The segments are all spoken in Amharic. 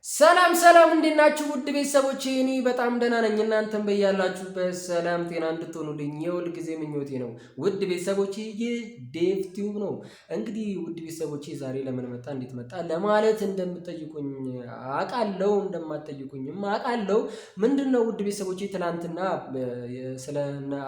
ሰላም ሰላም እንዴት ናችሁ? ውድ ቤተሰቦቼ እኔ በጣም ደህና ነኝ። እናንተም በያላችሁበት ሰላም ጤና እንድትሆኑልኝ የሁል ጊዜ ምኞቴ ነው። ውድ ቤተሰቦቼ ይህ ዴቭ ቲዩብ ነው። እንግዲህ ውድ ቤተሰቦቼ ዛሬ ለምን መጣ እንዴት መጣ ለማለት እንደምትጠይቁኝ አውቃለሁ፣ እንደማትጠይቁኝም አውቃለሁ። ምንድነው ውድ ቤተሰቦቼ ትናንትና ስለ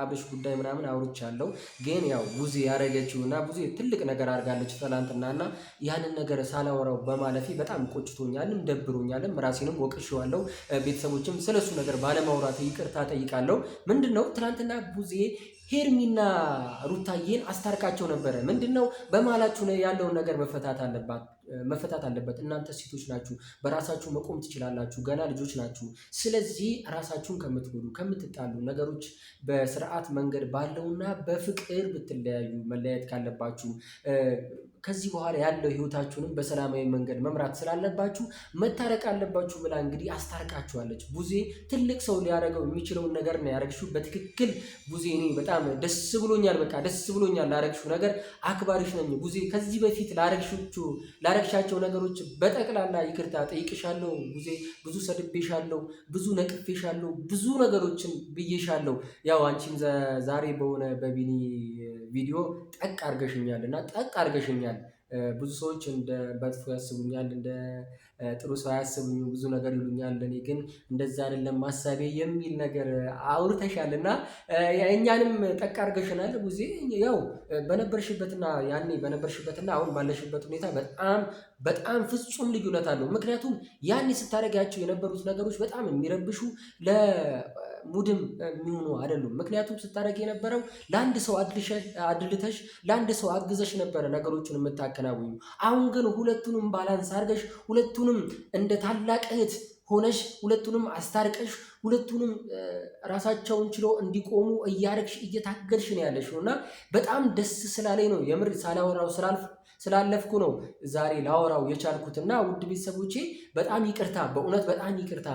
አብርሽ ጉዳይ ምናምን አውርቻለሁ። ግን ያው ቡዜ ያደረገችውና ቡዜ ትልቅ ነገር አድርጋለች ትናንትናና ያንን ነገር ሳላወራው በማለፌ በጣም ቆጭቶኛልም ደብሮኛል። ራሴንም ወቅሼዋለሁ። ቤተሰቦችም ስለሱ ነገር ባለማውራት ይቅርታ ጠይቃለሁ። ምንድነው ትናንትና ቡዜ ሄርሚና ሩታዬን አስታርቃቸው ነበረ። ምንድነው በመሀላችሁ ያለውን ነገር መፈታት አለበት። እናንተ ሴቶች ናችሁ፣ በራሳችሁ መቆም ትችላላችሁ፣ ገና ልጆች ናችሁ። ስለዚህ ራሳችሁን ከምትጎዱ ከምትጣሉ ነገሮች በስርዓት መንገድ ባለውና በፍቅር ብትለያዩ መለያየት ካለባችሁ ከዚህ በኋላ ያለው ህይወታችሁንም በሰላማዊ መንገድ መምራት ስላለባችሁ መታረቅ አለባችሁ ብላ እንግዲህ አስታርቃችኋለች። ቡዜ ትልቅ ሰው ሊያደርገው የሚችለውን ነገር ነው ያደረግሽው። በትክክል ቡዜ እኔ በጣም ደስ ብሎኛል። በቃ ደስ ብሎኛል ላደረግሽው ነገር። አክባሪሽ ነኝ ቡዜ። ከዚህ በፊት ላደረግሻቸው ነገሮች በጠቅላላ ይቅርታ ጠይቅሻለሁ ቡዜ። ብዙ ሰድቤሻለሁ፣ ብዙ ነቅፌሻለሁ፣ ብዙ ነገሮችን ብዬሻለሁ። ያው አንቺም ዛሬ በሆነ በቢኒ ቪዲዮ ጠቅ አድርገሽኛል እና ጠቅ አድርገሽኛል። ብዙ ሰዎች እንደ መጥፎ ያስቡኛል፣ እንደ ጥሩ ሰው አያስቡኝም፣ ብዙ ነገር ይሉኛል። እኔ ግን እንደዛ አይደለም ማሳቤ የሚል ነገር አውርተሻል እና እኛንም ጠቅ አድርገሽናል ቡዜ። ያው በነበርሽበትና ያኔ በነበርሽበትና አሁን ባለሽበት ሁኔታ በጣም በጣም ፍጹም ልዩነት አለው። ምክንያቱም ያኔ ስታደርጊያቸው የነበሩት ነገሮች በጣም የሚረብሹ ሙድም የሚሆኑ አይደሉም። ምክንያቱም ስታደርግ የነበረው ለአንድ ሰው አድልተሽ ለአንድ ሰው አግዘሽ ነበረ ነገሮችን የምታከናውኙ። አሁን ግን ሁለቱንም ባላንስ አድርገሽ ሁለቱንም እንደ ታላቅ እህት ሆነሽ ሁለቱንም አስታርቀሽ ሁለቱንም ራሳቸውን ችሎ እንዲቆሙ እያደረግሽ እየታገልሽ ነው ያለሽው እና በጣም ደስ ስላለኝ ነው የምር ሳላወራው ስላለፍኩ ነው ዛሬ ላወራው የቻልኩትና ውድ ቤተሰቦቼ በጣም ይቅርታ፣ በእውነት በጣም ይቅርታ።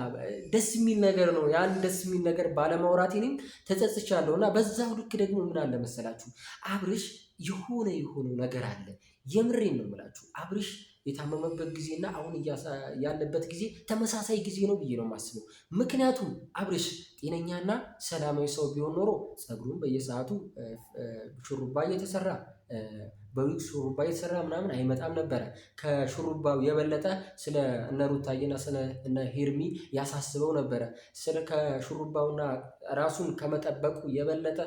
ደስ የሚል ነገር ነው። ያን ደስ የሚል ነገር ባለማውራቴ እኔም ተጸጽቻለሁ እና በዛው ልክ ደግሞ ምን አለ መሰላችሁ አብርሽ የሆነው ነገር አለ። የምሬን ነው የምላችሁ። አብርሽ የታመመበት ጊዜና አሁን ያለበት ጊዜ ተመሳሳይ ጊዜ ነው ብዬ ነው የማስበው። ምክንያቱም አብርሽ ጤነኛና ሰላማዊ ሰው ቢሆን ኖሮ ፀጉሩን በየሰዓቱ ሹሩባ እየተሰራ በዊግ ሹሩባ እየተሰራ ምናምን አይመጣም ነበረ። ከሹሩባው የበለጠ ስለ እነ ሩታዬና ስለ እነ ሄርሚ ያሳስበው ነበረ። ስለ ከሹሩባውና ራሱን ከመጠበቁ የበለጠ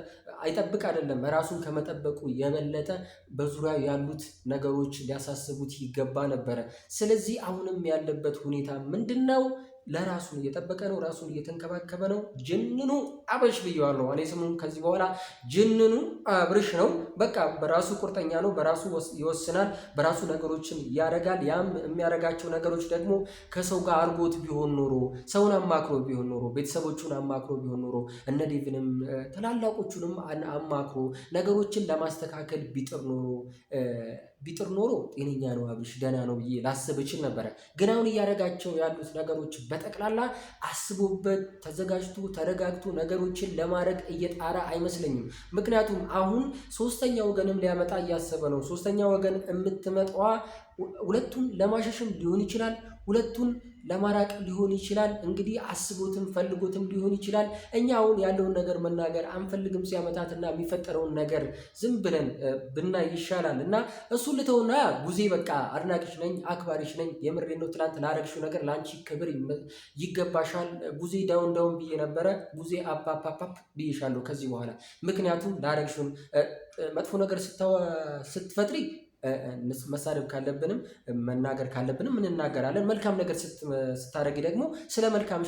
አይጠብቅ አይደለም፣ ራሱን ከመጠበቁ የበለጠ በዙሪያው ያሉት ነገሮች ሊያሳስቡት ይገባ ነበረ። ስለዚህ አሁንም ያለበት ሁኔታ ምንድነው? ለራሱን እየጠበቀ ነው፣ ራሱን እየተንከባከበ ነው። ጅንኑ አብርሽ ብየዋለሁ እኔ ስሙን ከዚህ በኋላ ጅንኑ አብርሽ ነው። በቃ በራሱ ቁርጠኛ ነው፣ በራሱ ይወስናል፣ በራሱ ነገሮችን ያደርጋል። ያም የሚያደርጋቸው ነገሮች ደግሞ ከሰው ጋር አድርጎት ቢሆን ኖሮ፣ ሰውን አማክሮ ቢሆን ኖሮ፣ ቤተሰቦቹን አማክሮ ቢሆን ኖሮ፣ እነ ዴቭንም ትላላቆቹንም አማክሮ ነገሮችን ለማስተካከል ቢጥር ኖሮ ጤነኛ ነው አብርሽ፣ ደህና ነው ብዬ ላስብ እችል ነበረ። ግን አሁን እያደረጋቸው ያሉት ነገሮች በጠቅላላ አስቦበት ተዘጋጅቶ ተረጋግቶ ነገሮችን ለማድረግ እየጣረ አይመስለኝም። ምክንያቱም አሁን ሶስተኛ ወገንም ሊያመጣ እያሰበ ነው። ሶስተኛ ወገን የምትመጣዋ ሁለቱን ለማሸሽም ሊሆን ይችላል፣ ሁለቱን ለማራቅ ሊሆን ይችላል። እንግዲህ አስቦትም ፈልጎትም ሊሆን ይችላል። እኛ አሁን ያለውን ነገር መናገር አንፈልግም። ሲያመጣትና የሚፈጠረውን ነገር ዝም ብለን ብናይ ይሻላል እና እሱን ልተውና ቡዜ በቃ አድናቂሽ ነኝ፣ አክባሪሽ ነኝ። የምሬን ነው። ትናንት ላደረግሽው ነገር ለአንቺ ክብር ይገባሻል። ቡዜ ዳውን ብዬ ነበረ። ቡዜ አፓፓፓፕ ብዬሻለሁ ከዚህ በኋላ። ምክንያቱም ላደረግሽውን መጥፎ ነገር ስትፈጥሪ መሳደብ ካለብንም መናገር ካለብንም እንናገራለን። መልካም ነገር ስታደርጊ ደግሞ ስለ መልካም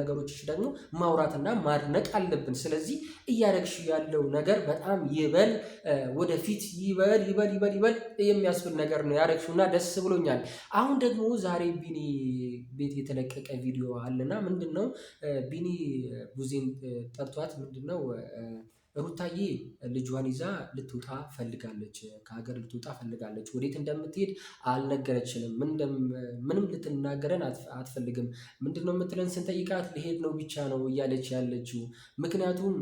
ነገሮች ደግሞ ማውራትና ማድነቅ አለብን። ስለዚህ እያደረግሽ ያለው ነገር በጣም ወደፊት ይበል የሚያስብል ነገር ነው ያደረግሽውና ደስ ብሎኛል። አሁን ደግሞ ዛሬ ቢኒ ቤት የተለቀቀ ቪዲዮ አለና ምንድነው ቢኒ ቡዜን ጠርቷት ምንድነው ሩታዬ ልጇን ይዛ ልትወጣ ፈልጋለች፣ ከሀገር ልትወጣ ፈልጋለች። ወዴት እንደምትሄድ አልነገረችንም። ምንም ልትናገረን አትፈልግም። ምንድነው የምትለን ስንጠይቃት ልሄድ ነው ብቻ ነው እያለች ያለችው። ምክንያቱም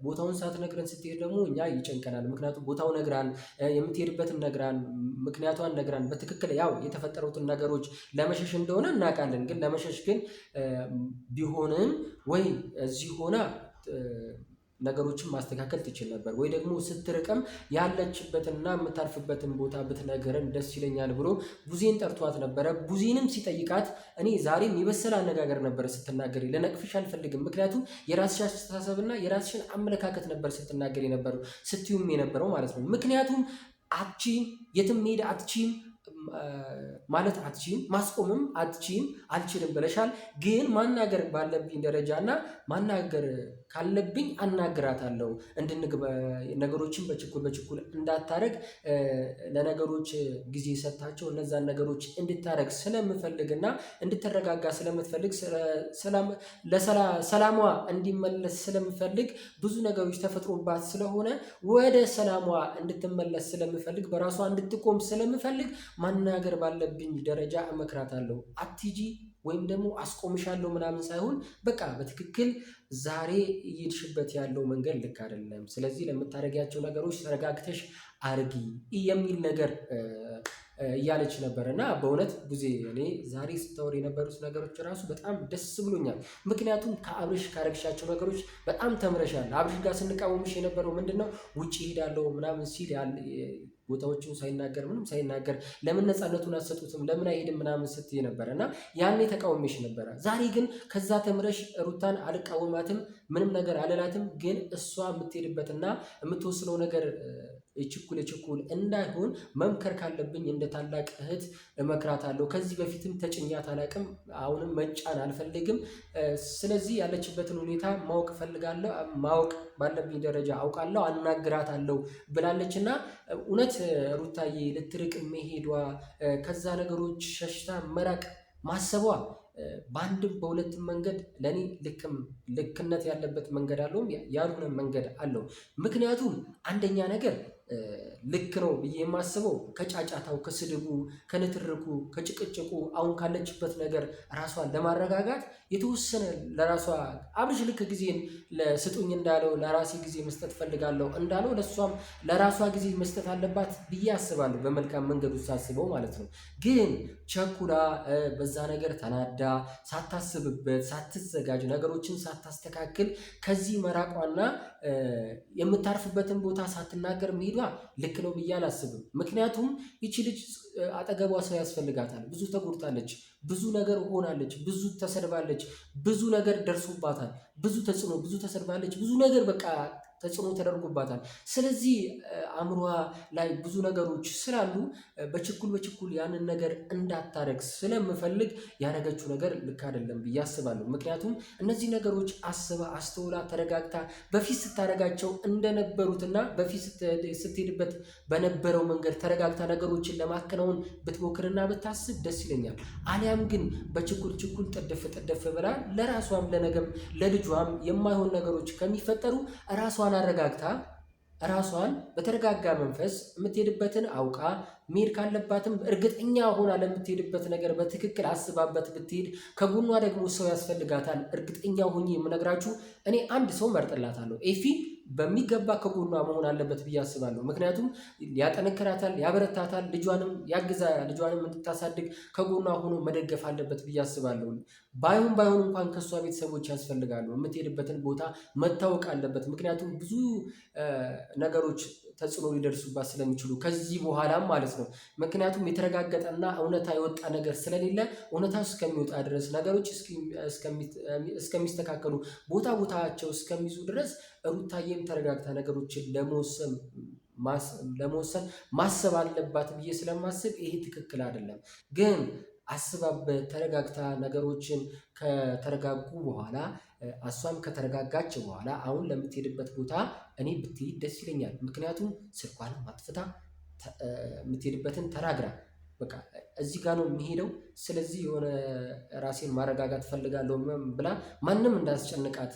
ቦታውን ሳትነግረን ስትሄድ ደግሞ እኛ ይጨንቀናል። ምክንያቱም ቦታው ነግራን፣ የምትሄድበትን ነግራን፣ ምክንያቷን ነግራን በትክክል ያው የተፈጠሩትን ነገሮች ለመሸሽ እንደሆነ እናውቃለን። ግን ለመሸሽ ግን ቢሆንም ወይ እዚህ ሆና ነገሮችን ማስተካከል ትችል ነበር፣ ወይ ደግሞ ስትርቅም ያለችበትና የምታርፍበትን ቦታ ብትነገረን ደስ ይለኛል ብሎ ቡዜን ጠርቷት ነበረ። ቡዜንም ሲጠይቃት እኔ ዛሬም የበሰለ አነጋገር ነበር ስትናገሪ፣ ልነቅፍሽ አልፈልግም። ምክንያቱም የራስሽ አስተሳሰብና የራስሽን አመለካከት ነበር ስትናገር የነበረው፣ ስትዩም የነበረው ማለት ነው። ምክንያቱም አትችይም፣ የትም መሄድ አትችይም ማለት አትችይም፣ ማስቆምም አትችይም፣ አልችልም ብለሻል። ግን ማናገር ባለብኝ ደረጃ እና ማናገር ካለብኝ አናግራታለሁ። ነገሮችን በችኩል እንዳታረግ ለነገሮች ጊዜ ሰጥታቸው እነዛን ነገሮች እንድታረግ ስለምፈልግና እንድትረጋጋ ስለምትፈልግ ሰላሟ እንዲመለስ ስለምፈልግ ብዙ ነገሮች ተፈጥሮባት ስለሆነ ወደ ሰላሟ እንድትመለስ ስለምፈልግ በራሷ እንድትቆም ስለምፈልግ ማናገር ባለብኝ ደረጃ እመክራታለሁ። አትሂጂ ወይም ደግሞ አስቆምሻለሁ ምናምን ሳይሆን በቃ በትክክል ዛሬ እየሄድሽበት ያለው መንገድ ልክ አይደለም። ስለዚህ ለምታደርጊያቸው ነገሮች ተረጋግተሽ አርጊ የሚል ነገር እያለች ነበር። እና በእውነት ቡዜ እኔ ዛሬ ስታወር የነበሩት ነገሮች ራሱ በጣም ደስ ብሎኛል። ምክንያቱም ከአብርሽ ካረግሻቸው ነገሮች በጣም ተምረሻል። አብርሽ ጋር ስንቃወምሽ የነበረው ምንድነው ውጭ ሄዳለሁ ምናምን ሲል ቦታዎችን ሳይናገር ምንም ሳይናገር ለምን ነፃነቱን አትሰጡትም ለምን አይሄድም ምናምን ስትይ ነበረ እና ያኔ ተቃውሜሽ ነበረ። ዛሬ ግን ከዛ ተምረሽ ሩታን አልቃወማትም፣ ምንም ነገር አልላትም። ግን እሷ የምትሄድበትና የምትወስነው ነገር የችኩል እንዳይሆን መምከር ካለብኝ እንደ ታላቅ እህት እመክራታለሁ። ከዚህ በፊትም ተጭኛት አላቅም፣ አሁንም መጫን አልፈልግም። ስለዚህ ያለችበትን ሁኔታ ማወቅ እፈልጋለሁ፣ ማወቅ ባለብኝ ደረጃ አውቃለሁ፣ አናግራታለሁ ብላለች። እና እውነት ሩታዬ ልትርቅ መሄዷ ከዛ ነገሮች ሸሽታ መራቅ ማሰቧ በአንድም በሁለትም መንገድ ለኔ ልክነት ያለበት መንገድ አለውም ያልሆነ መንገድ አለው። ምክንያቱም አንደኛ ነገር ልክ ነው ብዬ የማስበው ከጫጫታው፣ ከስድቡ፣ ከንትርኩ፣ ከጭቅጭቁ አሁን ካለችበት ነገር ራሷን ለማረጋጋት የተወሰነ ለራሷ አብርሽ ልክ ጊዜን ለስጡኝ እንዳለው ለራሴ ጊዜ መስጠት ፈልጋለሁ እንዳለው ለሷም ለራሷ ጊዜ መስጠት አለባት ብዬ አስባለሁ። በመልካም መንገዱ ሳስበው ማለት ነው። ግን ቸኩላ በዛ ነገር ተናዳ ሳታስብበት ሳትዘጋጅ ነገሮችን ሳታስተካክል ከዚህ መራቋና የምታርፍበትን ቦታ ሳትናገር መሄዷ ልክ ነው ብዬ አላስብም። ምክንያቱም ይቺ ልጅ አጠገቧ ሰው ያስፈልጋታል። ብዙ ተጎድታለች፣ ብዙ ነገር ሆናለች፣ ብዙ ተሰድባለች፣ ብዙ ነገር ደርሶባታል፣ ብዙ ተጽዕኖ፣ ብዙ ተሰድባለች፣ ብዙ ነገር በቃ ተጽዕኖ ተደርጎባታል። ስለዚህ አእምሯ ላይ ብዙ ነገሮች ስላሉ በችኩል ያንን ነገር እንዳታረግ ስለምፈልግ ያደረገችው ነገር ልክ አይደለም ብዬ አስባለሁ። ምክንያቱም እነዚህ ነገሮች አስባ አስተውላ ተረጋግታ በፊት ስታደርጋቸው እንደነበሩትና በፊት ስትሄድበት በነበረው መንገድ ተረጋግታ ነገሮችን ለማከናወን ብትሞክርና ብታስብ ደስ ይለኛል። አሊያም ግን በችኩል ጠደፍ ብላ ለራሷም ለነገም ለልጇም የማይሆን ነገሮች ከሚፈጠሩ ራሷን አረጋግታ ራሷን በተረጋጋ መንፈስ የምትሄድበትን አውቃ መሄድ ካለባትም እርግጠኛ ሆና ለምትሄድበት ነገር በትክክል አስባበት ብትሄድ፣ ከጎኗ ደግሞ ሰው ያስፈልጋታል። እርግጠኛ ሆኜ የምነግራችሁ እኔ አንድ ሰው መርጥላታለሁ። ኤፊ በሚገባ ከጎኗ መሆን አለበት ብዬ አስባለሁ። ምክንያቱም ያጠነክራታል፣ ያበረታታል፣ ልጇንም ልጇንም እንድታሳድግ ከጎኗ ሆኖ መደገፍ አለበት ብዬ አስባለሁ። ባይሆን እንኳን ከእሷ ቤተሰቦች ያስፈልጋሉ። የምትሄድበትን ቦታ መታወቅ አለበት። ምክንያቱም ብዙ ነገሮች ተጽዕኖ ሊደርሱባት ስለሚችሉ ከዚህ በኋላም ማለት ነው። ምክንያቱም የተረጋገጠና እውነታ የወጣ ነገር ስለሌለ እውነታ እስከሚወጣ ድረስ ነገሮች እስከሚስተካከሉ ቦታቸው እስከሚይዙ ድረስ ሩታዬም ተረጋግታ ነገሮችን ለመወሰን ማሰብ አለባት ብዬ ስለማስብ ይሄ ትክክል አይደለም። ግን አስባበት ተረጋግታ ነገሮችን ከተረጋጉ በኋላ እሷም ከተረጋጋች በኋላ አሁን ለምትሄድበት ቦታ እኔ ብትሄድ ደስ ይለኛል። ምክንያቱም ስልኳንም አጥፍታ የምትሄድበትን ተናግራ በቃ እዚህ ጋር ነው የሚሄደው፣ ስለዚህ የሆነ ራሴን ማረጋጋት ፈልጋለሁ ብላ ማንም እንዳስጨንቃት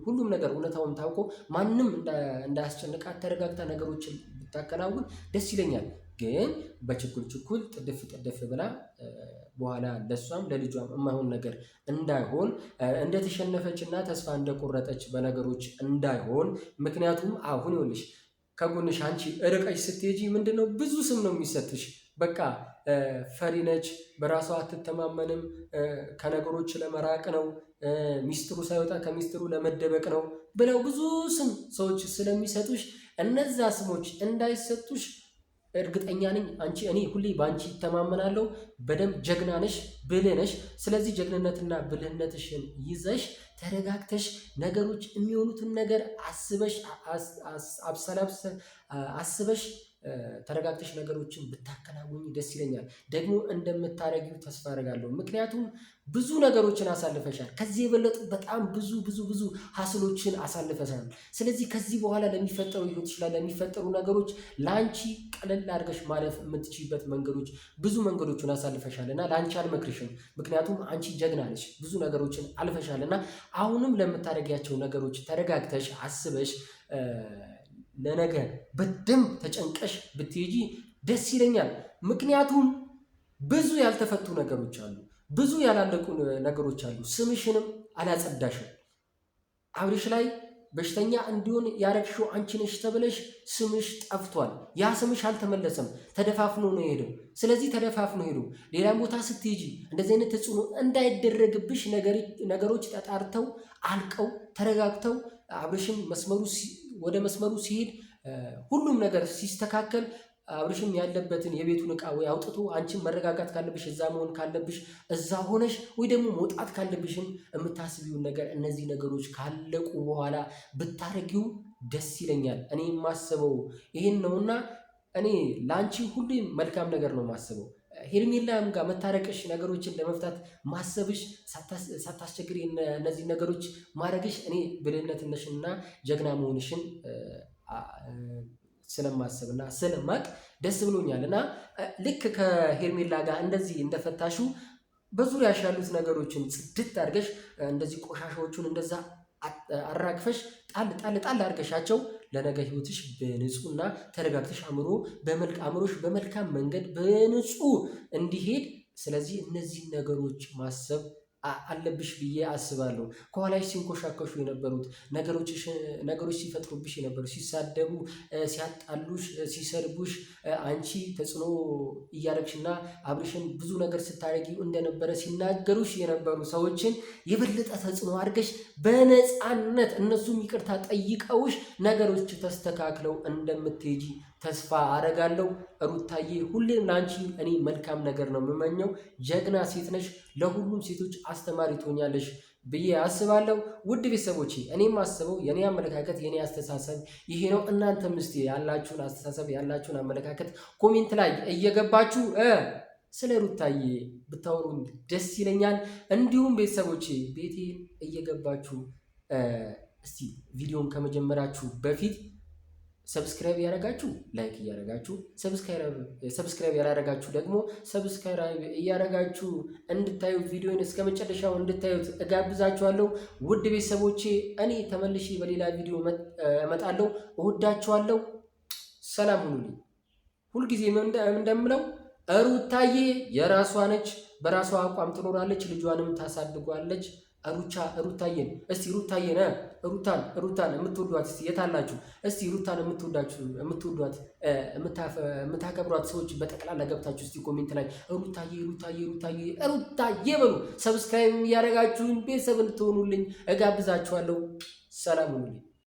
ሁሉም ነገር እውነታውን ታውቆ ማንም እንዳያስጨንቃት ተረጋግታ ነገሮችን ብታከናውን ደስ ይለኛል። ግን በችኩል ጥድፍ ብላ በኋላ ለሷም ለልጇም የማይሆን ነገር እንዳይሆን እንደተሸነፈች እና ተስፋ እንደቆረጠች በነገሮች እንዳይሆን። ምክንያቱም አሁን ይኸውልሽ ከጎንሽ አንቺ ርቀሽ ስትሄጂ ምንድነው ብዙ ስም ነው የሚሰጥሽ። በቃ ፈሪ ነች፣ በራሷ አትተማመንም፣ ከነገሮች ለመራቅ ነው፣ ሚስጥሩ ሳይወጣ ከሚስጥሩ ለመደበቅ ነው ብለው ብዙ ስም ሰዎች ስለሚሰጡሽ እነዛ ስሞች እንዳይሰጡሽ እርግጠኛ ነኝ። እኔ ሁሌ በአንቺ ይተማመናለሁ። በደንብ ጀግና ነሽ፣ ብልህ ነሽ። ስለዚህ ጀግንነትና ብልህነትሽን ይዘሽ ተረጋግተሽ ነገሮች የሚሆኑትን ነገር አስበሽ ተረጋግተሽ ነገሮችን ብታከናውኝ ደስ ይለኛል። ደግሞ እንደምታረጊው ተስፋ አደርጋለሁ። ምክንያቱም ብዙ ነገሮችን አሳልፈሻል። ከዚህ የበለጡ በጣም ብዙ ሀስሎችን አሳልፈሻል። ስለዚህ ከዚህ በኋላ ለሚፈጠሩ ህይወትሽ ላይ ለሚፈጠሩ ነገሮች ለአንቺ ቀለል አድርገሽ ማለፍ የምትችይበት ብዙ መንገዶችን አሳልፈሻል እና ለአንቺ አልመክርሽም። ምክንያቱም አንቺ ጀግና ነሽ፣ ብዙ ነገሮችን አልፈሻል እና አሁንም ለምታደርጊያቸው ነገሮች ተረጋግተሽ አስበሽ ለነገ በደንብ ተጨንቀሽ ብትሄጂ ደስ ይለኛል። ምክንያቱም ብዙ ያልተፈቱ ነገሮች አሉ፣ ብዙ ያላለቁ ነገሮች አሉ። ስምሽንም አላጸዳሽም። አብርሽ ላይ በሽተኛ እንዲሆን ያረግሽው አንቺ ነሽ ተብለሽ ስምሽ ጠፍቷል። ያ ስምሽ አልተመለሰም፣ ተደፋፍኖ ነው የሄደው። ስለዚህ ተደፋፍኖ ሄዶ ሌላም ቦታ ስትሄጂ እንደዚህ አይነት ተጽዕኖ እንዳይደረግብሽ ነገሮች ተጣርተው አልቀው ተረጋግተው አብርሽም ወደ መስመሩ ሲሄድ ሁሉም ነገር ሲስተካከል አብርሽም ያለበትን የቤቱን ዕቃ ወይ አውጥቶ አንቺን መረጋጋት ካለብሽ እዛ መሆን ካለብሽ እዛ ሆነሽ ወይ ደግሞ መውጣት ካለብሽም የምታስቢውን ነገር እነዚህ ነገሮች ካለቁ በኋላ ብታረጊው ደስ ይለኛል። እኔ የማስበው ይሄን ነውና እኔ ለአንቺ ሁሌም መልካም ነገር ነው የማስበው። ሄርሜላም ጋር መታረቅሽ ነገሮችን ለመፍታት ማሰብሽ ሳታስቸግሪ እነዚህ ነገሮች ማድረግሽ እኔ ብልህነትነሽንና ጀግና መሆንሽን ስለማስብና ስለማቅ ደስ ብሎኛል። እና ልክ ከሄርሜላ ጋር እንደዚህ እንደፈታሹ በዙሪያሽ ያሉት ነገሮችን ጽድት አድርገሽ እንደዚህ ቆሻሻዎቹን እንደዛ አራግፈሽ ጣል አድርገሻቸው ለነገ ህይወትሽ በንጹህና ተረጋግተሽ አእምሮሽ በመልካም መንገድ በንጹህ እንዲሄድ። ስለዚህ እነዚህ ነገሮች ማሰብ አለብሽ ብዬ አስባለሁ። ከኋላሽ ሲንኮሻከሹ የነበሩት ነገሮች ሲፈጥሩብሽ የነበሩ ሲሳደቡ፣ ሲያጣሉሽ፣ ሲሰድቡሽ አንቺ ተጽዕኖ እያደረግሽና አብርሽን ብዙ ነገር ስታደርጊ እንደነበረ ሲናገሩሽ የነበሩ ሰዎችን የበለጠ ተጽዕኖ አድርገሽ በነፃነት እነሱም ይቅርታ ጠይቀውሽ ነገሮች ተስተካክለው እንደምትሄጂ ተስፋ አረጋለሁ። ሩታዬ ሁሌም ላንቺ እኔ መልካም ነገር ነው የምመኘው። ጀግና ሴት ነሽ፣ ለሁሉም ሴቶች አስተማሪ ትሆኛለሽ ብዬ አስባለሁ። ውድ ቤተሰቦቼ እኔም አስበው የኔ አመለካከት የኔ አስተሳሰብ ይሄ ነው። እናንተም እስቲ ያላችሁን አስተሳሰብ ያላችሁን አመለካከት ኮሜንት ላይ እየገባችሁ ስለ ሩታዬ ብታወሩኝ ደስ ይለኛል። እንዲሁም ቤተሰቦቼ ቤቴ እየገባችሁ እስቲ ቪዲዮን ከመጀመራችሁ በፊት ሰብስክራይብ ያደረጋችሁ ላይክ እያደረጋችሁ ሰብስክራይብ ያላደረጋችሁ ደግሞ ሰብስክራይብ እያደረጋችሁ እንድታዩት ቪዲዮን እስከ መጨረሻው እንድታዩት እጋብዛችኋለሁ። ውድ ቤተሰቦቼ እኔ ተመልሼ በሌላ ቪዲዮ እመጣለሁ። እወዳችኋለሁ። ሰላም ሁኑልኝ። ሁልጊዜ እንደምለው ሩታዬ የራሷ ነች፣ በራሷ አቋም ትኖራለች፣ ልጇንም ታሳድጓለች። ሩታዬን የምትወዷት እስቲ የታላችሁ? እስቲ ሩታን የምትወዷት የምታከብሯት ሰዎች በጠቅላላ ገብታችሁ እስቲ ኮሜንት ላይ ሩታዬ በሉ። ሰብስክራይብ እያደረጋችሁን ቤተሰብ እንድትሆኑልኝ እጋብዛችኋለሁ። ሰላም ሁኑልኝ።